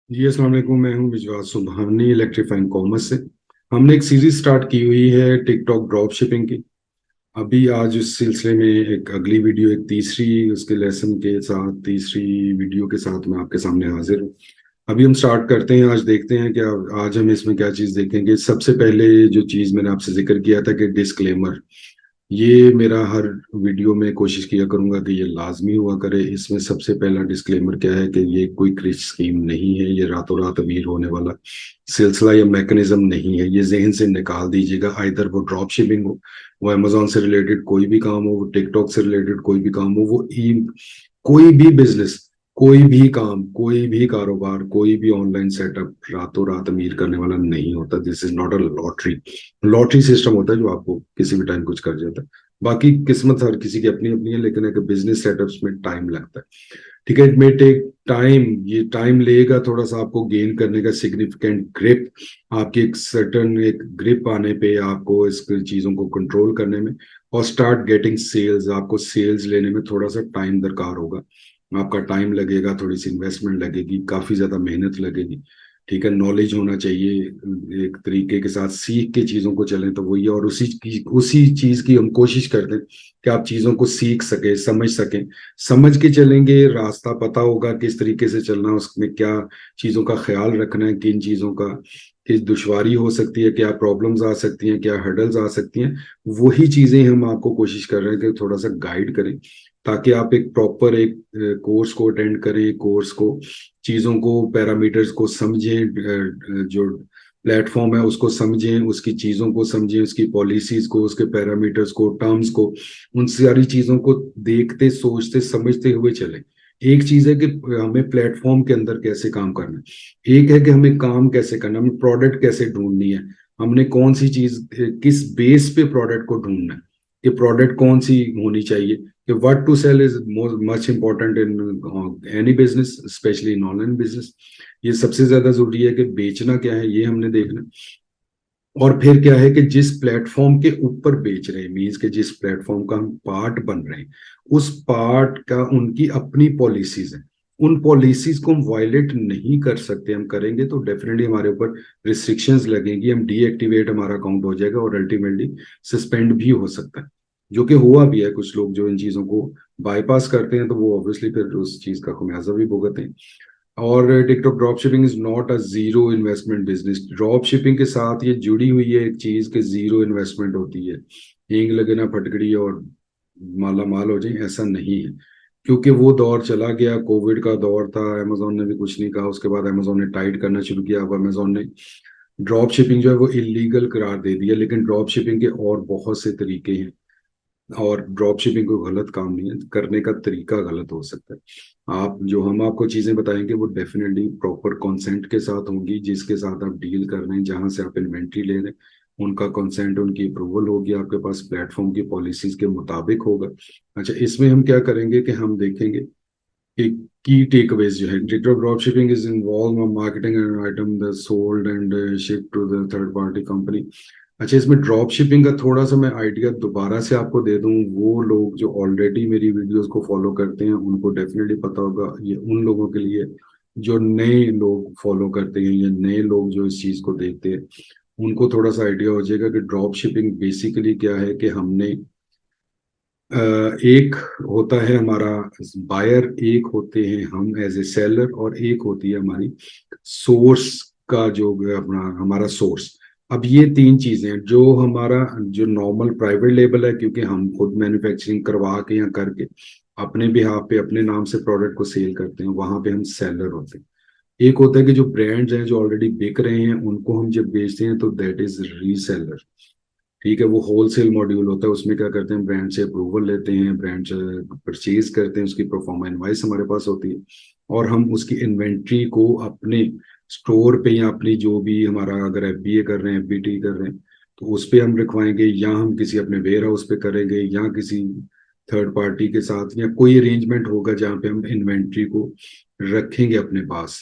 जी अस्सलाम वालेकुम। मैं हूं विजवास सुबहानी इलेक्ट्रीफाइंग कॉमर्स से। हमने एक सीरीज स्टार्ट की हुई है टिकटॉक ड्रॉप शिपिंग की। अभी आज उस सिलसिले में एक अगली वीडियो, एक तीसरी उसके लेसन के साथ, तीसरी वीडियो के साथ मैं आपके सामने हाजिर हूँ। अभी हम स्टार्ट करते हैं। आज देखते हैं कि आज हम इसमें क्या चीज़ देखेंगे। सबसे पहले जो चीज़ मैंने आपसे जिक्र किया था कि डिस्क्लेमर, ये मेरा हर वीडियो में कोशिश किया करूंगा कि ये लाजमी हुआ करे। इसमें सबसे पहला डिस्क्लेमर क्या है कि ये कोई क्रिश स्कीम नहीं है, ये रातों रात अमीर होने वाला सिलसिला या मैकेनिज्म नहीं है। ये जहन से निकाल दीजिएगा। आइदर वो ड्रॉप शिपिंग हो, वो अमेजोन से रिलेटेड कोई भी काम हो, वो टिकटॉक से रिलेटेड कोई भी काम हो, वो ई कोई भी बिजनेस, कोई भी काम, कोई भी कारोबार, कोई भी ऑनलाइन सेटअप रातों रात अमीर करने वाला नहीं होता। This is not a lottery. Lottery system होता है जो आपको किसी भी टाइम कुछ कर जाता है। बाकी किस्मत हर किसी की अपनी अपनी है, लेकिन एक बिजनेस सेटअप्स में टाइम लगता है। ठीक है, इट मे टेक टाइम। ये टाइम लेगा थोड़ा सा आपको गेन करने का सिग्निफिकेंट ग्रिप, आपकी एक सर्टन एक ग्रिप आने पे आपको इस चीजों को कंट्रोल करने में, और स्टार्ट गेटिंग सेल्स। आपको सेल्स लेने में थोड़ा सा टाइम दरकार होगा। आपका टाइम लगेगा, थोड़ी सी इन्वेस्टमेंट लगेगी, काफी ज्यादा मेहनत लगेगी। ठीक है, नॉलेज होना चाहिए। एक तरीके के साथ सीख के चीजों को चलें तो वही है। और उसी चीज की हम कोशिश करते हैं कि आप चीजों को सीख सके, समझ सकें। समझ के चलेंगे, रास्ता पता होगा किस तरीके से चलना है, उसमें क्या चीजों का ख्याल रखना है, किन चीजों का किस दुश्वारी हो सकती है, क्या प्रॉब्लम्स आ सकती हैं, क्या हर्डल्स आ सकती हैं। वही चीजें हम आपको कोशिश कर रहे हैं कि थोड़ा सा गाइड करें, ताकि आप एक प्रॉपर एक कोर्स को अटेंड करें, कोर्स को, चीजों को, पैरामीटर्स को समझें, जो प्लेटफॉर्म है उसको समझें, उसकी चीजों को समझें, उसकी पॉलिसीज को, उसके पैरामीटर्स को, टर्म्स को, उन सारी चीजों को देखते, सोचते, समझते हुए चलें। एक चीज है कि हमें प्लेटफॉर्म के अंदर कैसे काम करना है, एक है कि हमें काम कैसे करना है, हमें प्रोडक्ट कैसे ढूंढनी है, हमने कौन सी चीज, किस बेस पे प्रोडक्ट को ढूंढना है, कि प्रोडक्ट कौन सी होनी चाहिए, कि what to sell is much important in any business, specially in online business. ये सबसे ज्यादा जरूरी है कि बेचना क्या है, ये हमने देखना। और फिर क्या है कि जिस प्लेटफॉर्म के ऊपर बेच रहे हैं, मीन्स के जिस प्लेटफॉर्म का हम पार्ट बन रहे हैं, उस पार्ट का उनकी अपनी पॉलिसीज है। उन पॉलिसीज को हम वायलेट नहीं कर सकते। हम करेंगे तो डेफिनेटली हमारे ऊपर रिस्ट्रिक्शंस लगेंगी, हम डीएक्टिवेट, हमारा अकाउंट हो जाएगा और अल्टीमेटली सस्पेंड भी हो सकता है, जो कि हुआ भी है। कुछ लोग जो इन चीजों को बाईपास करते हैं तो वो ऑब्वियसली फिर उस चीज का खामियाजा भी भुगतते हैं। और TikTok drop shipping is not a zero investment business. Drop shipping के साथ ये जुड़ी हुई है एक चीज के जीरो इन्वेस्टमेंट होती है, हींग लगे ना फटकड़ी और माला माल हो जाए, ऐसा नहीं है। क्योंकि वो दौर चला गया, कोविड का दौर था, अमेजोन ने भी कुछ नहीं कहा, उसके बाद अमेजोन ने टाइट करना शुरू किया। अब अमेजोन ने ड्रॉप शिपिंग जो है वो इलीगल करार दे दिया, लेकिन ड्रॉप शिपिंग के और बहुत से तरीके हैं। और ड्रॉप शिपिंग को गलत काम नहीं है करने का, तरीका गलत हो सकता है। आप जो हम आपको चीजें बताएंगे वो डेफिनेटली प्रॉपर कंसेंट के साथ होंगी। जिसके साथ आप डील कर रहे हैं, जहां से आप इन्वेंट्री ले रहे हैं, उनका कंसेंट, उनकी अप्रूवल होगी, आपके पास प्लेटफॉर्म की पॉलिसीज के मुताबिक होगा। अच्छा, इसमें हम क्या करेंगे कि हम देखेंगे कि की टेकअवेज जो है, TikTok drop shipping is involve marketing and item the sold and ship to the third party company. अच्छा, इसमें ड्रॉप शिपिंग का थोड़ा सा मैं आइडिया दोबारा से आपको दे दूं। वो लोग जो ऑलरेडी मेरी वीडियोस को फॉलो करते हैं उनको डेफिनेटली पता होगा। ये उन लोगों के लिए जो नए लोग फॉलो करते हैं या नए लोग जो इस चीज को देखते हैं, उनको थोड़ा सा आइडिया हो जाएगा कि ड्रॉप शिपिंग बेसिकली क्या है। कि हमने एक होता है हमारा बायर, एक होते हैं हम एज ए सेलर, और एक होती है हमारी सोर्स का जो अपना हमारा सोर्स। अब ये तीन चीजें हैं। जो हमारा जो नॉर्मल प्राइवेट लेबल है, क्योंकि हम खुद मैन्युफैक्चरिंग करवा के या करके अपने बिहाफ पे अपने नाम से प्रोडक्ट को सेल करते हैं, वहां पे हम सेलर होते हैं। एक होता है कि जो ब्रांड्स हैं जो ऑलरेडी बिक रहे हैं, उनको हम जब बेचते हैं तो दैट इज रीसेलर। ठीक है, वो होलसेल मॉड्यूल होता है। उसमें क्या करते हैं, ब्रांड से अप्रूवल लेते हैं, ब्रांड से परचेज करते हैं, उसकी प्रोफार्मा इनवाइस हमारे पास होती है, और हम उसकी इन्वेंट्री को अपने स्टोर पे या अपनी जो भी हमारा, अगर एफबीए कर रहे हैं, एफबीटी कर रहे हैं, तो उस पे हम रखवाएंगे, या हम किसी अपने वेयर हाउस पे करेंगे, या किसी थर्ड पार्टी के साथ, या कोई अरेंजमेंट होगा जहाँ पे हम इन्वेंट्री को रखेंगे अपने पास।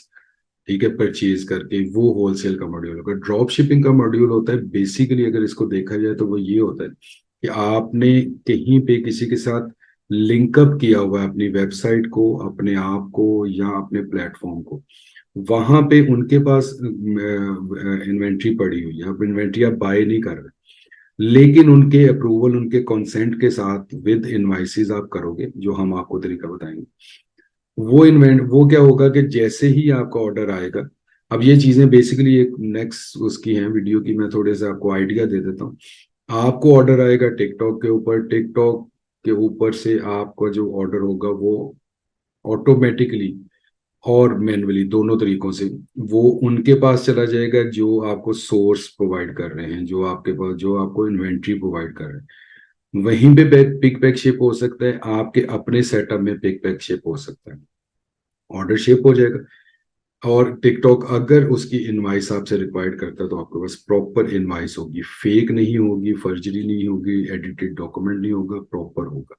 ठीक है, परचेज करके, वो होलसेल का मॉड्यूल होगा। ड्रॉप शिपिंग का मॉड्यूल होता है बेसिकली, अगर इसको देखा जाए तो वो ये होता है कि आपने कहीं पे किसी के साथ लिंकअप किया हुआ है अपनी वेबसाइट को, अपने आप को, या अपने प्लेटफॉर्म को। वहां पे उनके पास इन्वेंट्री पड़ी हुई है, अब इन्वेंट्री आप बाय नहीं कर रहे, लेकिन उनके अप्रूवल, उनके कंसेंट के साथ विद इनवाइसेस आप करोगे, जो हम आपको तरीका बताएंगे। वो क्या होगा कि जैसे ही आपका ऑर्डर आएगा, अब ये चीजें बेसिकली एक नेक्स्ट उसकी हैं वीडियो की, मैं थोड़े से आपको आइडिया दे देता हूँ। आपको ऑर्डर आएगा टिकटॉक के ऊपर, टिकटॉक के ऊपर से आपका जो ऑर्डर होगा वो ऑटोमेटिकली और मैन्युअली, दोनों तरीकों से, वो उनके पास चला जाएगा जो आपको सोर्स प्रोवाइड कर रहे हैं, जो आपके पास, जो आपको इन्वेंट्री प्रोवाइड कर रहे हैं। वहीं पे पिक पैक शिप हो सकता है, आपके अपने सेटअप में पिक पैक शिप हो सकता है, ऑर्डर शिप हो जाएगा। और टिकटॉक अगर उसकी इनवाइस आपसे रिक्वायर्ड करता है तो आपके पास प्रॉपर इनवाइस होगी, फेक नहीं होगी, फर्जरी नहीं होगी, एडिटेड डॉक्यूमेंट नहीं होगा, प्रॉपर होगा।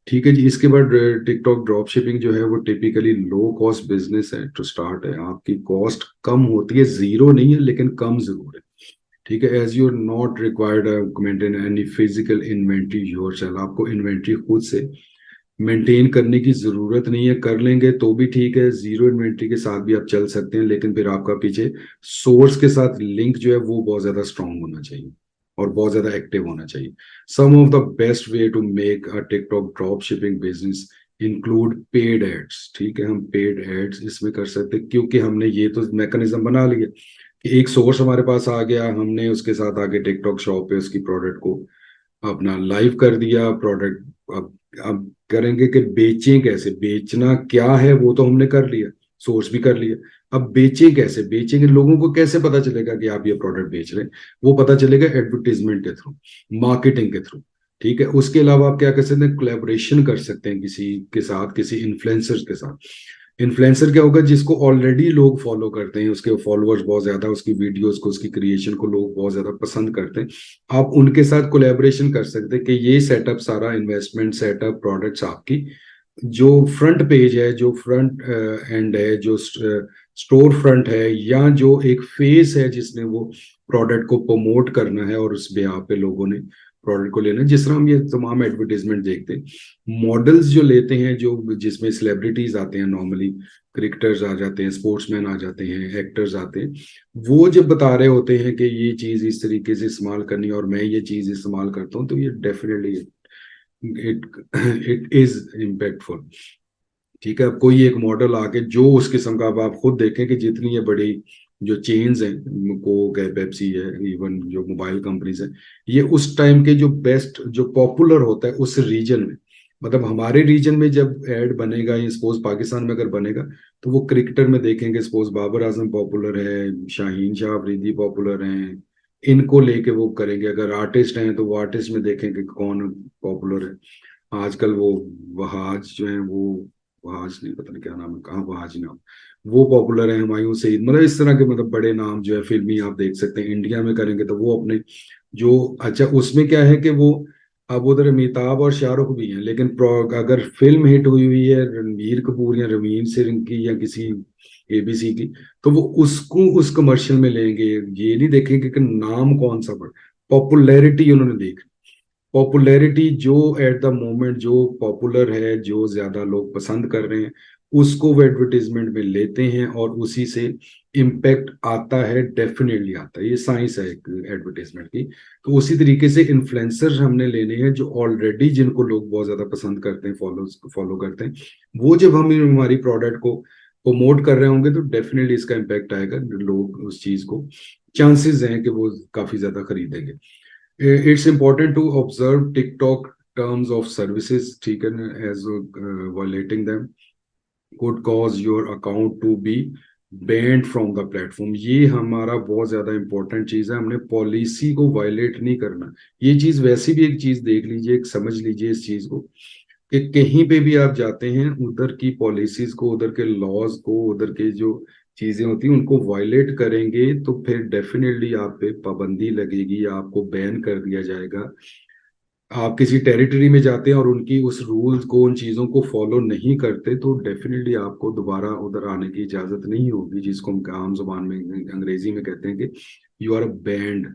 ठीक है जी। इसके बाद टिकटॉक ड्रॉप शिपिंग जो है वो टिपिकली लो कॉस्ट बिजनेस है, टू स्टार्ट है। आपकी कॉस्ट कम होती है, जीरो नहीं है लेकिन कम जरूर है। ठीक है। As you are not required maintain any physical inventory yourself, आपको इन्वेंट्री खुद से मेंटेन करने की जरूरत नहीं है। कर लेंगे तो भी ठीक है, जीरो इन्वेंट्री के साथ भी आप चल सकते हैं, लेकिन फिर आपका पीछे सोर्स के साथ लिंक जो है वो बहुत ज्यादा स्ट्रांग होना चाहिए और बहुत ज्यादा एक्टिव होना चाहिए। Some of the best way to make a TikTok drop shipping business include paid ads. ठीक है, हम पेड एड्स इसमें कर सकते हैं, क्योंकि हमने ये तो मैकेनिज्म बना लिया कि एक सोर्स हमारे पास आ गया, हमने उसके साथ आगे टिकटॉक शॉप पे उसकी प्रोडक्ट को अपना लाइव कर दिया प्रोडक्ट। अब करेंगे कि बेचें कैसे, बेचना क्या है वो तो हमने कर लिया, सोर्स भी कर लिया। अब बेचें कैसे, बेचेंगे, लोगों को कैसे पता चलेगा कि आप ये प्रोडक्ट बेच रहे हैं? वो पता चलेगा एडवर्टीजमेंट के थ्रू, मार्केटिंग के थ्रू। ठीक है। उसके अलावा आप क्या कर सकते हैं, कोलैबोरेशन कर सकते हैं किसी के साथ, किसी इन्फ्लुएंसर्स के साथ। इन्फ्लुएंसर क्या होगा, जिसको ऑलरेडी लोग फॉलो करते हैं, उसके फॉलोअर्स बहुत ज्यादा, उसकी वीडियोस को, उसकी क्रिएशन को लोग बहुत ज्यादा पसंद करते हैं। आप उनके साथ कोलैबोरेशन कर सकते हैं कि ये सेटअप, सारा इन्वेस्टमेंट सेटअप, प्रोडक्ट्स आपकी जो फ्रंट पेज है, जो फ्रंट एंड है, जो स्टोर फ्रंट है, या जो एक फेस है जिसने वो प्रोडक्ट को प्रमोट करना है और उस बेहा पे लोगों ने प्रोडक्ट को लेना है। जिस तरह हम ये तमाम एडवर्टीजमेंट देखते हैं, मॉडल्स जो लेते हैं, जो जिसमें सेलिब्रिटीज आते हैं, नॉर्मली क्रिकेटर्स आ जाते हैं, स्पोर्ट्समैन आ जाते हैं, एक्टर्स आते हैं, वो जब बता रहे होते हैं कि ये चीज इस तरीके से इस्तेमाल करनी है और मैं ये चीज इस्तेमाल करता हूँ, तो ये definitely it it is impactful. ठीक है। अब कोई एक मॉडल आके जो उस किस्म का, अब आप खुद देखें कि जितनी ये बड़ी जो चेन्स हैं, कोक है, पेप्सी है, इवन जो मोबाइल कंपनीज हैं, ये उस टाइम के जो बेस्ट, जो पॉपुलर होता है उस रीजन में, मतलब हमारे रीजन में जब एड बनेगा, या सपोज पाकिस्तान में अगर बनेगा, तो वो क्रिकेटर में देखेंगे, सपोज बाबर आजम पॉपुलर है, शाहीन शाह अफरीदी पॉपुलर हैं, इनको लेके वो करेंगे। अगर आर्टिस्ट हैं तो वो आर्टिस्ट में देखेंगे कौन पॉपुलर है आजकल। वो वहाज जो है, वो वहाज नहीं, पता नहीं क्या नाम है, कहाँ वहाज नाम, वो पॉपुलर है, हुमायूं सईद, मतलब इस तरह के मतलब बड़े नाम जो है फिल्मी आप देख सकते हैं। इंडिया में करेंगे तो वो अपने जो, अच्छा उसमें क्या है कि वो, अब उधर अमिताभ और शाहरुख भी हैं, लेकिन अगर फिल्म हिट हुई हुई है रणबीर कपूर या रवीन सिंह की या किसी एबीसी की, तो वो उसको उस कमर्शियल में लेंगे। ये नहीं देखेंगे कि नाम कौन सा बड़ा, पॉपुलैरिटी उन्होंने देखी। पॉपुलैरिटी जो एट द मोमेंट जो पॉपुलर है, जो ज्यादा लोग पसंद कर रहे हैं, उसको वो एडवर्टीजमेंट में लेते हैं और उसी से इम्पैक्ट आता है, डेफिनेटली आता है। ये साइंस है एक एडवर्टीजमेंट की। तो उसी तरीके से इन्फ्लुएंसर हमने लेने हैं जो ऑलरेडी, जिनको लोग बहुत ज्यादा पसंद करते हैं, फॉलो करते हैं। वो जब हम हमारी प्रोडक्ट को प्रमोट कर रहे होंगे तो डेफिनेटली इसका इम्पैक्ट आएगा, लोग उस चीज को, चांसेस हैं कि वो काफी ज्यादा खरीदेंगे। It's important to observe TikTok terms of services, ठीक है ना, as violating them could cause your account to be banned from the platform। ये हमारा बहुत ज्यादा इंपॉर्टेंट चीज है, हमने पॉलिसी को वायलेट नहीं करना। ये चीज वैसे भी एक चीज देख लीजिए, एक समझ लीजिए इस चीज को, कि कहीं पे भी आप जाते हैं, उधर की पॉलिसीज को, उधर के लॉज को, उधर के जो चीजें होती हैं उनको वायलेट करेंगे तो फिर डेफिनेटली आप पे पाबंदी लगेगी, आपको बैन कर दिया जाएगा। आप किसी टेरिटरी में जाते हैं और उनकी उस रूल्स को, उन चीजों को फॉलो नहीं करते, तो डेफिनेटली आपको दोबारा उधर आने की इजाजत नहीं होगी, जिसको हम आम जुबान में अंग्रेजी में कहते हैं कि यू आर बैंड।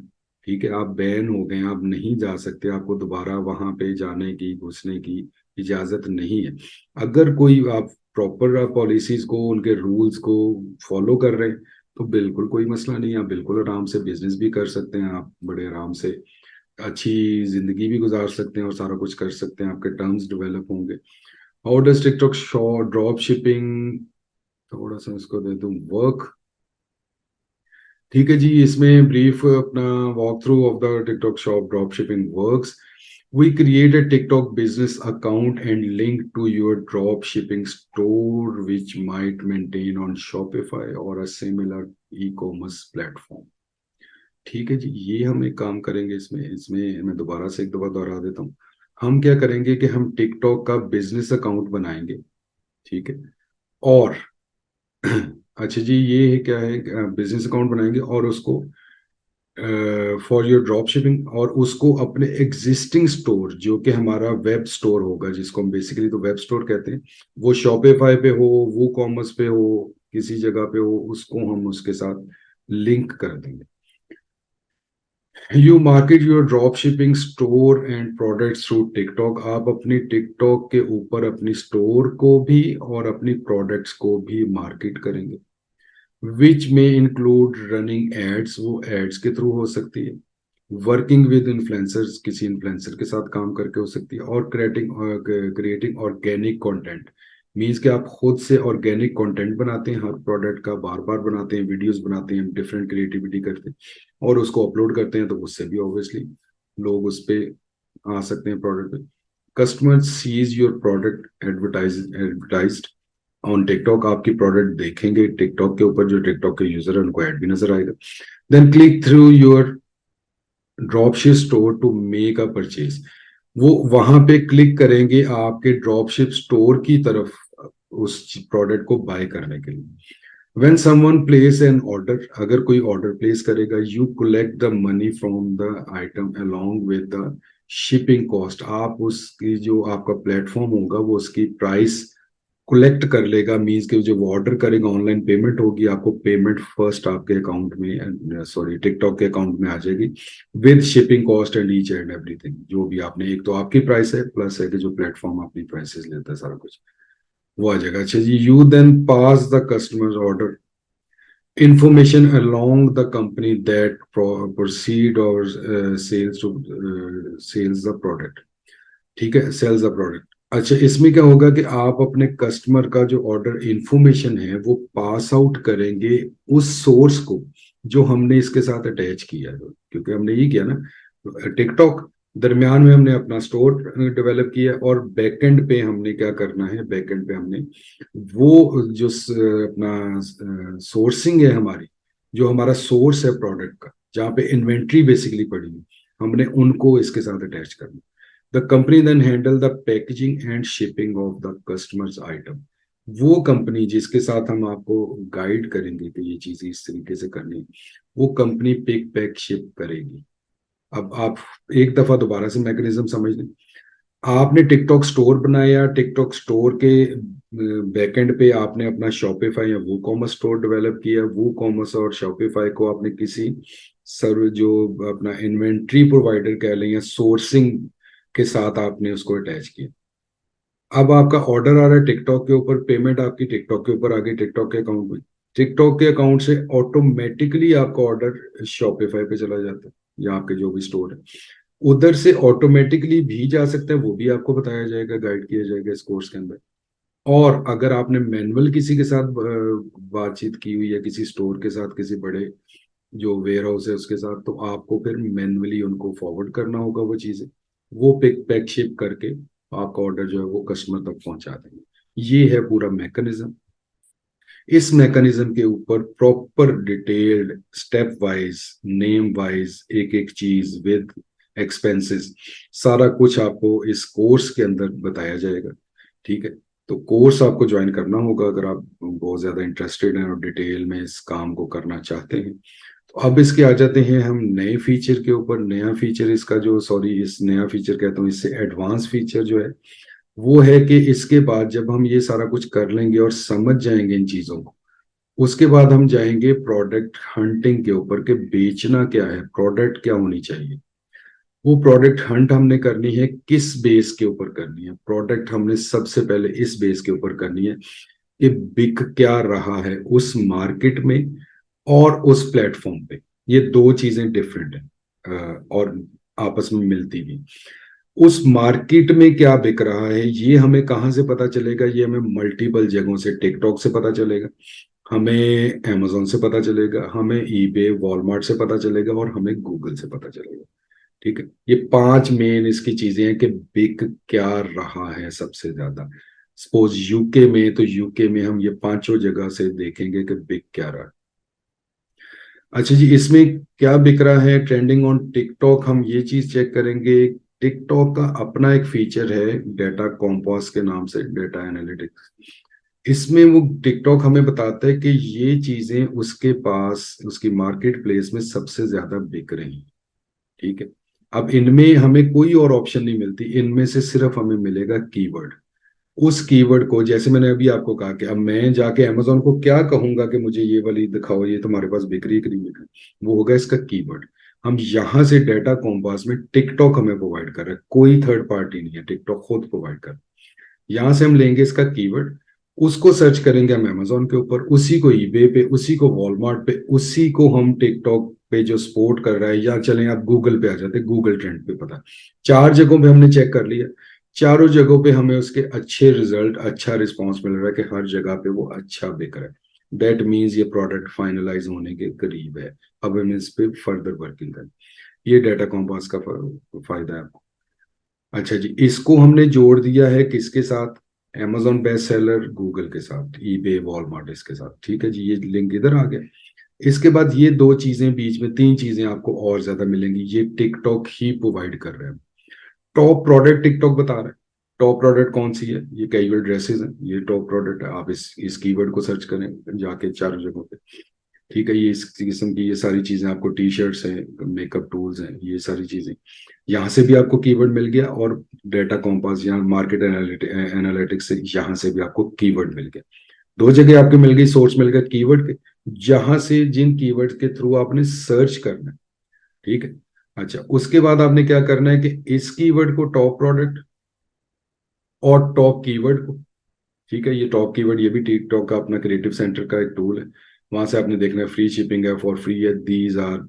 ठीक है, आप बैन हो गए, आप नहीं जा सकते, आपको दोबारा वहां पे जाने की, घुसने की इजाजत नहीं है। अगर कोई आप प्रॉपर पॉलिसीज को, उनके रूल्स को फॉलो कर रहे हैं, तो बिल्कुल कोई मसला नहीं है। आप बिल्कुल आराम से बिजनेस भी कर सकते हैं, आप बड़े आराम से अच्छी जिंदगी भी गुजार सकते हैं और सारा कुछ कर सकते हैं, आपके टर्म्स डेवलप होंगे। How does TikTok show drop shipping, थोड़ा सा इसको दे दूं वर्क। ठीक है जी, इसमें ब्रीफ अपना walk through of the TikTok shop drop shipping works. We create a TikTok business account and link to your drop shipping store, which might maintain on Shopify or a similar e-commerce platform. ठीक है जी, ये हम एक काम करेंगे इसमें इसमें मैं दोबारा से एक दफा दोहरा देता हूँ। हम क्या करेंगे कि हम टिकटॉक का बिजनेस अकाउंट बनाएंगे, ठीक है। और अच्छा जी, ये है क्या है, बिजनेस अकाउंट बनाएंगे और उसको फॉर योर ड्रॉप शिपिंग, और उसको अपने एग्जिस्टिंग स्टोर जो कि हमारा वेब स्टोर होगा, जिसको हम बेसिकली तो वेब स्टोर कहते हैं, वो शॉपिफाई पे हो, वो कॉमर्स पे हो, किसी जगह पे हो, उसको हम उसके साथ लिंक कर देंगे। You market your drop shipping store and products through TikTok, आप अपनी टिकटॉक के ऊपर अपनी स्टोर को भी और अपनी प्रोडक्ट्स को भी मार्केट करेंगे। विच में इंक्लूड रनिंग एड्स, वो एड्स के थ्रू हो सकती है, वर्किंग विद इन्फ्लुएंसर्स, किसी इन्फ्लुएंसर के साथ काम करके हो सकती है, और क्रिएटिंग ऑर्गेनिक कंटेंट, मीन्स कि आप खुद से ऑर्गेनिक कंटेंट बनाते हैं, हर प्रोडक्ट का बार बार बनाते हैं, वीडियोस बनाते हैं, डिफरेंट क्रिएटिविटी करते हैं और उसको अपलोड करते हैं, तो उससे भी ऑब्वियसली लोग उस पर आ सकते हैं प्रोडक्ट पे। Customer sees your product advertised on TikTok, आपकी प्रोडक्ट देखेंगे टिकटॉक के ऊपर, जो टिकटॉक के यूजर है उनको ऐड भी नजर आएगा। Then click through your dropship store to make a purchase, वो वहां पे क्लिक करेंगे आपके ड्रॉपशिप स्टोर की तरफ उस प्रोडक्ट को बाय करने के लिए। When someone place N order, अगर कोई ऑर्डर प्लेस करेगा, you collect the money from the item along with the shipping cost, आप उसकी जो आपका प्लेटफॉर्म होगा वो उसकी प्राइस कलेक्ट कर लेगा, मींस कि जब वो ऑर्डर करेगा ऑनलाइन पेमेंट होगी, आपको पेमेंट फर्स्ट आपके अकाउंट में, सॉरी टिकटॉक के अकाउंट में आ जाएगी, with shipping cost and each and everything, जो भी आपने, एक तो आपकी प्राइस है प्लस है कि जो प्लेटफॉर्म अपनी प्राइसेस लेता है सारा कुछ वो आ जाएगा। अच्छा जी, you then pass the customer order information along the company that proceed or sales the product, ठीक है, सेल्स द प्रोडक्ट। अच्छा, इसमें क्या होगा कि आप अपने कस्टमर का जो ऑर्डर इंफॉर्मेशन है वो पास आउट करेंगे उस सोर्स को जो हमने इसके साथ अटैच किया है, क्योंकि हमने ये किया ना टिकटॉक, दरमियान में हमने अपना स्टोर डेवलप किया, और बैकएंड पे हमने क्या करना है, बैकएंड पे हमने वो जो अपना सोर्सिंग है हमारी, जो हमारा सोर्स है प्रोडक्ट का, जहाँ पे इन्वेंट्री बेसिकली पड़ी है, हमने उनको इसके साथ अटैच करना। The company then handle the packaging and shipping of the customer's item, वो कंपनी जिसके साथ हम आपको गाइड करेंगे कि ये चीजें इस तरीके से करनी, वो कंपनी पिक पैक शिप करेगी। अब आप एक दफा दोबारा से मैकेनिज्म समझ लें। आपने टिकटॉक स्टोर बनाया, टिकटॉक स्टोर के बैकएंड पे आपने अपना शॉपिफाई या वो कॉमर्स स्टोर डेवलप किया, वो कॉमर्स और शॉपिफाई को आपने किसी सर्व जो अपना इन्वेंट्री प्रोवाइडर कह लें या सोर्सिंग के साथ आपने उसको अटैच किया। अब आपका ऑर्डर आ रहा है टिकटॉक के ऊपर, पेमेंट आपकी टिकटॉक के ऊपर आ गई, टिकटॉक के अकाउंट में, टिकटॉक के अकाउंट से ऑटोमेटिकली आपका ऑर्डर शॉपिफाई पे चला जाता है या आपके जो भी स्टोर है उधर से ऑटोमेटिकली भी जा सकता है, वो भी आपको बताया जाएगा, गाइड किया जाएगा इस कोर्स के अंदर। और अगर आपने मैनुअल किसी के साथ बातचीत की हुई है, किसी स्टोर के साथ, किसी बड़े जो वेयर हाउस है उसके साथ, तो आपको फिर मैनुअली उनको फॉरवर्ड करना होगा वो चीजें, वो पिक पैक शिप करके आपका ऑर्डर जो है वो कस्टमर तक पहुंचा देंगे। ये है पूरा मैकेनिज्म। इस मैकेनिज्म के ऊपर proper detailed step wise name wise एक एक चीज विद एक्सपेंसेस सारा कुछ आपको इस कोर्स के अंदर बताया जाएगा, ठीक है। तो कोर्स आपको ज्वाइन करना होगा अगर आप बहुत ज्यादा इंटरेस्टेड हैं और डिटेल में इस काम को करना चाहते हैं। तो अब इसके आ जाते हैं हम नए फीचर के ऊपर। नया फीचर इसका जो, सॉरी इस नया फीचर कहता हूँ, इससे एडवांस फीचर जो है वो है कि इसके बाद जब हम ये सारा कुछ कर लेंगे और समझ जाएंगे इन चीजों को, उसके बाद हम जाएंगे प्रोडक्ट हंटिंग के ऊपर कि बेचना क्या है, प्रोडक्ट क्या होनी चाहिए। वो प्रोडक्ट हंट हमने करनी है किस बेस के ऊपर करनी है? प्रोडक्ट हमने सबसे पहले इस बेस के ऊपर करनी है कि बिक क्या रहा है उस मार्केट में और उस प्लेटफॉर्म पे। ये दो चीजें डिफरेंट है और आपस में मिलती भी। उस मार्केट में क्या बिक रहा है ये हमें कहाँ से पता चलेगा? ये हमें मल्टीपल जगहों से, टिकटॉक से पता चलेगा, हमें amazon से पता चलेगा, हमें ईबे वॉलमार्ट से पता चलेगा और हमें गूगल से पता चलेगा। ठीक है, ये पांच मेन इसकी चीजें हैं कि बिक क्या रहा है सबसे ज्यादा। सपोज यूके में, तो यूके में हम ये पांचों जगह से देखेंगे कि बिक क्या रहा है। अच्छा जी, इसमें क्या बिक रहा है ट्रेंडिंग ऑन टिकटॉक, हम ये चीज चेक करेंगे। टिकटॉक का अपना एक फीचर है डेटा कॉम्पास के नाम से, डेटा एनालिटिक्स। इसमें वो टिकटॉक हमें बताता है कि ये चीजें उसके पास, उसकी मार्केट प्लेस में सबसे ज्यादा बिक रही हैं। ठीक है, अब इनमें हमें कोई और ऑप्शन नहीं मिलती, इनमें से सिर्फ हमें मिलेगा कीवर्ड। उस कीवर्ड को, जैसे मैंने अभी आपको कहा कि अब मैं जाके अमेजोन को क्या कहूंगा कि मुझे ये वाली दिखाओ, ये तुम्हारे पास बिक्री है कि नहीं बिक रही, वो होगा इसका कीवर्ड। हम यहाँ से डेटा कॉम्पास में टिकटॉक हमें प्रोवाइड कर रहा है, कोई थर्ड पार्टी नहीं है, टिकटॉक खुद प्रोवाइड कर रहा है। यहाँ से हम लेंगे इसका कीवर्ड, उसको सर्च करेंगे हम अमेजोन के ऊपर, उसी को ईबे पे, उसी को वॉलमार्ट पे, उसी को हम टिकटॉक पे जो सपोर्ट कर रहा है, या चलें आप गूगल पे आ जाते, गूगल ट्रेंड पे पता, चार जगहों पे हमने चेक कर लिया। चारों जगहों पे हमें उसके अच्छे रिजल्ट, अच्छा रिस्पॉन्स मिल रहा है कि हर जगह पे वो अच्छा बिक रहा है। दैट मीन्स ये प्रोडक्ट फाइनलाइज होने के करीब है। अब हम इस पे फर्दर वर्किंग करें। ये डाटा कॉम्पास का फायदा है आपको। अच्छा जी, इसको हमने जोड़ दिया है किसके साथ? amazon बेस्ट सेलर, गूगल के साथ, ईबे वॉलमार्ट इसके साथ। ठीक है जी, ये लिंक इधर आ गया। इसके बाद ये दो चीजें बीच में, तीन चीजें आपको और ज्यादा मिलेंगी, ये टिकटॉक ही प्रोवाइड कर रहे हैं। टॉप प्रोडक्ट टिकटॉक बता रहा है। टॉप प्रोडक्ट कौन सी है? ये कैजुअल ड्रेसेस है, ये टॉप प्रोडक्ट है। आप इस कीवर्ड को सर्च करें जाके चारों जगहों पे। ठीक है, ये इस किस्म की ये सारी चीजें आपको, टी शर्ट्स हैं, मेकअप टूल्स हैं, ये सारी चीजें यहाँ से भी आपको कीवर्ड मिल गया, और डेटा कॉम्पास यहाँ मार्केट एनालिटिक्स से यहाँ से भी आपको कीवर्ड मिल गया। दो जगह आपके मिल गई, सोर्स मिल गया कीवर्ड के, जहां से जिन कीवर्ड के थ्रू आपने सर्च करना है। ठीक है, अच्छा उसके बाद आपने क्या करना है कि इस कीवर्ड को, टॉप प्रोडक्ट और टॉप कीवर्ड को, ठीक है, ये टॉप कीवर्ड, ये भी टिकटॉक का अपना क्रिएटिव सेंटर का एक टूल है, वहां से आपने देखना है फ्री शिपिंग है, फॉर फ्री है, these are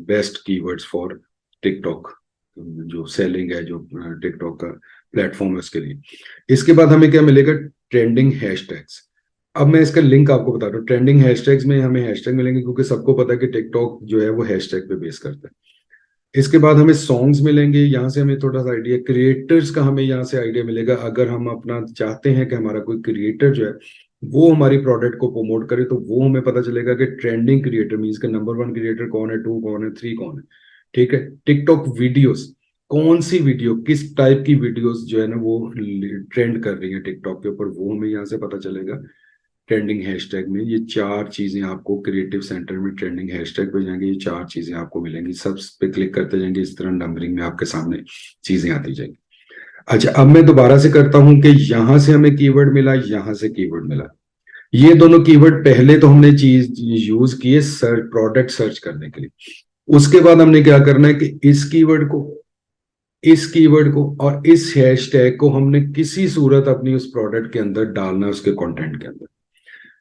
best keywords for TikTok, जो सेलिंग है, जो टिकटॉक का प्लेटफॉर्म है उसके लिए। इसके बाद हमें क्या मिलेगा? Trending hashtags. अब मैं इसका लिंक आपको बता रहा हूँ। ट्रेंडिंग हैशटैग्स में हमें हैशटैग मिलेंगे, क्योंकि सबको पता है कि टिकटॉक जो है वो हैशटैग पे बेस करता है। इसके बाद हमें सॉन्ग्स मिलेंगे, यहाँ से हमें थोड़ा सा आइडिया, क्रिएटर्स का हमें यहाँ से आइडिया मिलेगा। अगर हम अपना चाहते हैं कि हमारा कोई क्रिएटर जो है वो हमारी प्रोडक्ट को प्रमोट करे, तो वो हमें पता चलेगा कि ट्रेंडिंग क्रिएटर मीन्स के नंबर वन क्रिएटर कौन है, टू कौन है, थ्री कौन है। ठीक है, टिकटॉक वीडियोस, कौन सी वीडियो, किस टाइप की वीडियोस जो है ना वो ट्रेंड कर रही है टिकटॉक के ऊपर, वो हमें यहाँ से पता चलेगा। ट्रेंडिंग हैशटैग में ये चार चीजें आपको क्रिएटिव सेंटर में ट्रेंडिंग हैशटैग पे जाएंगे, ये चार चीजें आपको मिलेंगी, सब पे क्लिक करते जाएंगे, इस तरह नंबरिंग में आपके सामने चीजें आती जाएंगी। अच्छा, अब मैं दोबारा से करता हूं कि यहां से हमें कीवर्ड मिला, यहां से कीवर्ड मिला। ये दोनों कीवर्ड पहले तो हमने चीज यूज किए सर्च, प्रोडक्ट सर्च करने के लिए। उसके बाद हमने क्या करना है कि इस कीवर्ड को, इस कीवर्ड को और इस हैशटैग को हमने किसी सूरत अपनी उस प्रोडक्ट के अंदर डालना है, उसके कंटेंट के अंदर।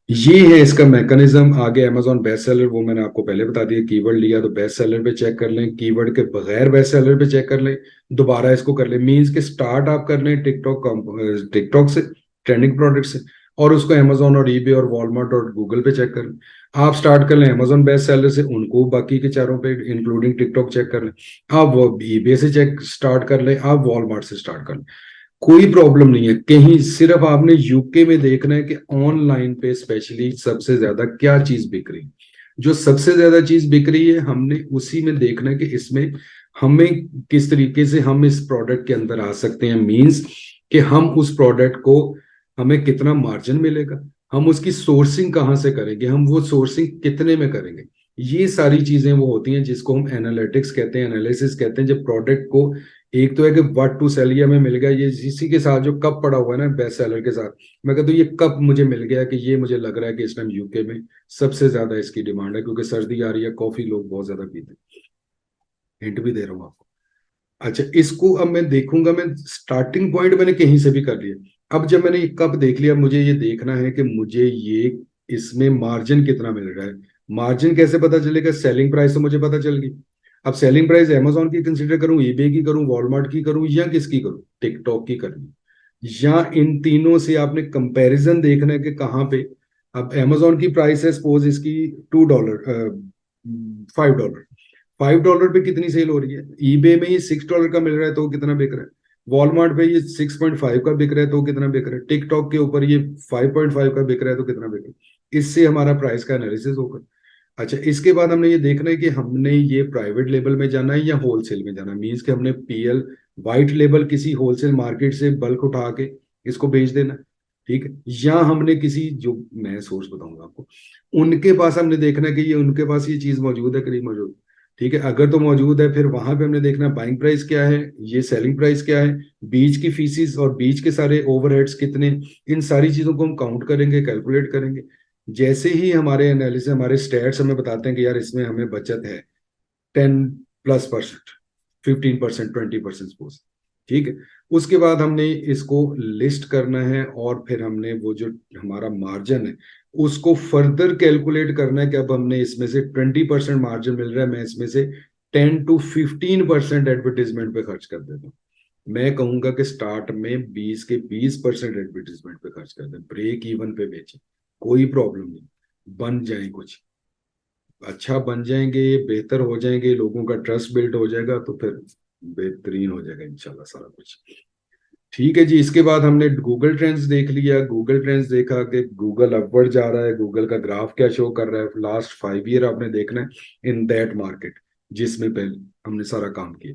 ये है इसका मैकेनिज्म। आगे अमेजोन बेस्ट सेलर, वो मैंने आपको पहले बता दिया, कीवर्ड लिया तो बेस्ट सेलर पे चेक कर लें, कीवर्ड के बगैर बेस्ट सेलर पे चेक कर लें, दोबारा इसको कर लें। मींस के स्टार्ट आप कर लें टिकटॉक, टिकटॉक से, ट्रेंडिंग प्रोडक्ट से, और उसको अमेजोन और ईबे और वॉलमार्ट और गूगल पे चेक कर लें। आप स्टार्ट कर लें अमेजोन बेस्ट सेलर से, उनको बाकी के चारों पे इंक्लूडिंग टिकटॉक चेक कर लें। आप वो ईबे से चेक स्टार्ट कर लें, आप वॉलमार्ट से स्टार्ट कर लें, कोई प्रॉब्लम नहीं है कहीं। सिर्फ आपने यूके में देखना है कि ऑनलाइन पे स्पेशली सबसे ज्यादा क्या चीज बिक रही है। जो सबसे ज्यादा चीज बिक रही है हमने उसी में देखना है कि इसमें हमें किस तरीके से हम इस प्रोडक्ट के अंदर आ सकते हैं। मींस कि हम उस प्रोडक्ट को, हमें कितना मार्जिन मिलेगा, हम उसकी सोर्सिंग कहाँ से करेंगे, हम वो सोर्सिंग कितने में करेंगे। ये सारी चीजें वो होती हैं जिसको हम एनालिटिक्स कहते हैं, एनालिसिस कहते हैं। जब प्रोडक्ट को, एक तो है कि व्हाट टू सेल, ये हमें मिल गया, ये इसी के साथ जो कप पड़ा हुआ है ना बेस्ट सेलर के साथ, मैं कहता हूँ ये कप मुझे मिल गया कि ये मुझे लग रहा है कि इस टाइम यूके में सबसे ज्यादा इसकी डिमांड है, क्योंकि सर्दी आ रही है, कॉफी लोग बहुत ज्यादा पीते हैं। हिंट भी दे रहा हूँ आपको। अच्छा, इसको अब मैं देखूंगा, मैं स्टार्टिंग पॉइंट मैंने कहीं से भी कर लिया। अब जब मैंने ये कब देख लिया, मुझे ये देखना है कि मुझे ये इसमें मार्जिन कितना मिल रहा है। मार्जिन कैसे पता चलेगा? सेलिंग प्राइस तो मुझे पता चल गई। अब सेलिंग प्राइस अमेजोन की कंसिडर करूं, ईबे की करूं, वॉलमार्ट की करूं, या किसकी करूं, टिकटॉक की करनी, या इन तीनों से आपने कंपैरिजन देखना है कि कहाँ पे। अब अमेजोन की प्राइस है सपोज इसकी $2, $5, $5 पे कितनी सेल हो रही है? ईबे में ये $6 का मिल रहा है तो वो कितना बिक रहा है? वॉलमार्ट पे ये 6.5 का बिक रहा है तो वो कितना बिक रहा है? टिकटॉक के ऊपर ये 5.5 का बिक रहा है तो कितना बिक रहा है? इससे हमारा प्राइस का एनालिसिस होगा। अच्छा, इसके बाद हमने ये देखना है कि हमने ये प्राइवेट लेबल में जाना है या होलसेल में जाना है। मीन्स कि हमने पीएल वाइट लेबल किसी होलसेल मार्केट से बल्क उठा के इसको बेच देना है, ठीक है, या हमने किसी, जो मैं सोर्स बताऊंगा आपको, उनके पास हमने देखना है कि ये उनके पास ये चीज मौजूद है कि नहीं मौजूद। ठीक है, अगर तो मौजूद है फिर वहां पे हमने देखना बाइंग प्राइस क्या है, ये सेलिंग प्राइस क्या है, बीच की फीसिस और बीच के सारे ओवरहेड्स कितने, इन सारी चीजों को हम काउंट करेंगे, कैलकुलेट करेंगे। जैसे ही हमारे एनालिसिस, हमारे स्टैट्स हमें बताते हैं कि यार इसमें हमें बचत है 10+%, 15%, 20% सपोज, ठीक है, उसके बाद हमने इसको लिस्ट करना है और फिर हमने वो जो हमारा मार्जिन है उसको फर्दर कैलकुलेट करना है कि अब हमने इसमें से 20% मार्जिन मिल रहा है, मैं इसमें से 10 to 15% एडवर्टीजमेंट पे खर्च कर देता हूँ। मैं कहूंगा कि स्टार्ट में 20 के 20% एडवर्टीजमेंट पे खर्च कर दें, ब्रेक इवन पे बेचें, कोई प्रॉब्लम नहीं, बन जाए कुछ अच्छा, बन जाएंगे, बेहतर हो जाएंगे, लोगों का ट्रस्ट बिल्ड हो जाएगा तो फिर बेहतरीन हो जाएगा इंशाल्लाह सारा कुछ। ठीक है जी, इसके बाद हमने गूगल ट्रेंड्स देख लिया। गूगल ट्रेंड्स देखा कि गूगल अपवर्ड जा रहा है, गूगल का ग्राफ क्या शो कर रहा है, लास्ट 5 ईयर आपने देखना है इन दैट मार्केट जिसमें पहले हमने सारा काम किया।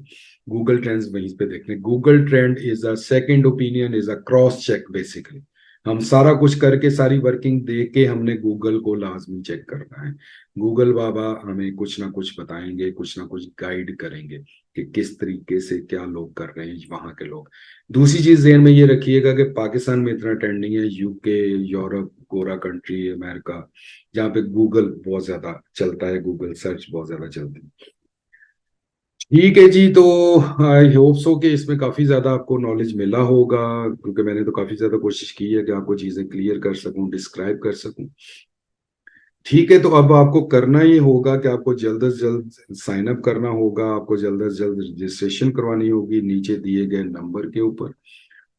गूगल ट्रेंड्स वहीं पे देखने। Google trend is a second opinion, is a cross check basically. हम सारा कुछ करके सारी वर्किंग देख के हमने गूगल को लाजमी चेक करना है। गूगल बाबा हमें कुछ ना कुछ बताएंगे, कुछ ना कुछ गाइड करेंगे कि किस तरीके से क्या लोग कर रहे हैं वहां के लोग। दूसरी चीज ध्यान में ये रखिएगा कि पाकिस्तान में इतना ट्रेंडिंग है, यूके, यूरोप, गोरा कंट्री, अमेरिका, जहाँ पे गूगल बहुत ज्यादा चलता है, गूगल सर्च बहुत ज्यादा चलती है। ठीक है जी, तो आई होप सो कि इसमें काफी ज्यादा आपको नॉलेज मिला होगा, क्योंकि मैंने तो काफी ज्यादा कोशिश की है कि आपको चीजें क्लियर कर सकूं, डिस्क्राइब कर सकूं। ठीक है, तो अब आपको करना ये होगा कि आपको जल्द से जल्द साइन अप करना होगा, आपको जल्द से जल्द रजिस्ट्रेशन करवानी होगी नीचे दिए गए नंबर के ऊपर।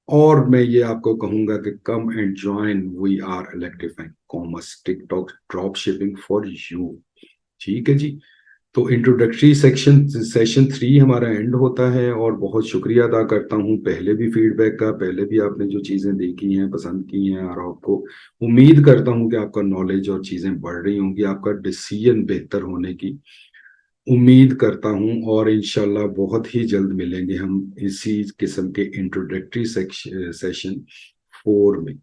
और मैं ये आपको कहूंगा कि come and join, we are electrifying commerce, TikTok drop shipping for you. ठीक है जी, तो इंट्रोडक्टरी सेशन 3 हमारा एंड होता है, और बहुत शुक्रिया अदा करता हूँ पहले भी फीडबैक का, पहले भी आपने जो चीज़ें देखी हैं, पसंद की हैं, और आपको उम्मीद करता हूँ कि आपका नॉलेज और चीज़ें बढ़ रही होंगी, आपका डिसीजन बेहतर होने की उम्मीद करता हूँ। और इंशाल्लाह बहुत ही जल्द मिलेंगे हम इसी किस्म के इंट्रोडक्टरी सेशन 4 में।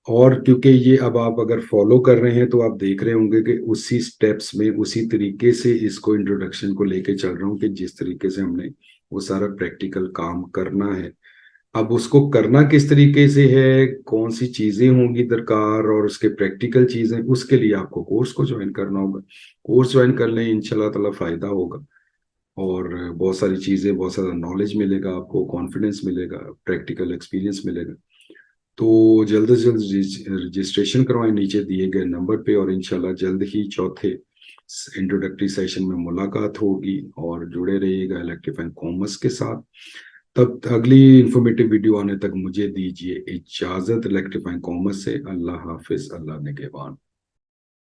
और क्योंकि ये अब आप अगर फॉलो कर रहे हैं तो आप देख रहे होंगे कि उसी स्टेप्स में, उसी तरीके से इसको इंट्रोडक्शन को लेके चल रहा हूँ कि जिस तरीके से हमने वो सारा प्रैक्टिकल काम करना है। अब उसको करना किस तरीके से है, कौन सी चीजें होंगी दरकार, और उसके प्रैक्टिकल चीजें, उसके लिए आपको कोर्स को ज्वाइन करना होगा। कोर्स ज्वाइन कर लें, इंशाल्लाह ताला फायदा होगा, और बहुत सारी चीजें, बहुत सारा नॉलेज मिलेगा आपको, कॉन्फिडेंस मिलेगा, प्रैक्टिकल एक्सपीरियंस मिलेगा। तो जल्द से जल्द रजिस्ट्रेशन करवाएं नीचे दिए गए नंबर पे, और इंशाल्लाह जल्द ही चौथे इंट्रोडक्टरी सेशन में मुलाकात होगी। और जुड़े रहिएगा इलेक्ट्रीफाइंग कॉमर्स के साथ। तब अगली इंफॉर्मेटिव वीडियो आने तक मुझे दीजिए इजाजत इलेक्ट्रीफाइंग कॉमर्स से। अल्लाह हाफिज, अल्लाह निगहबान।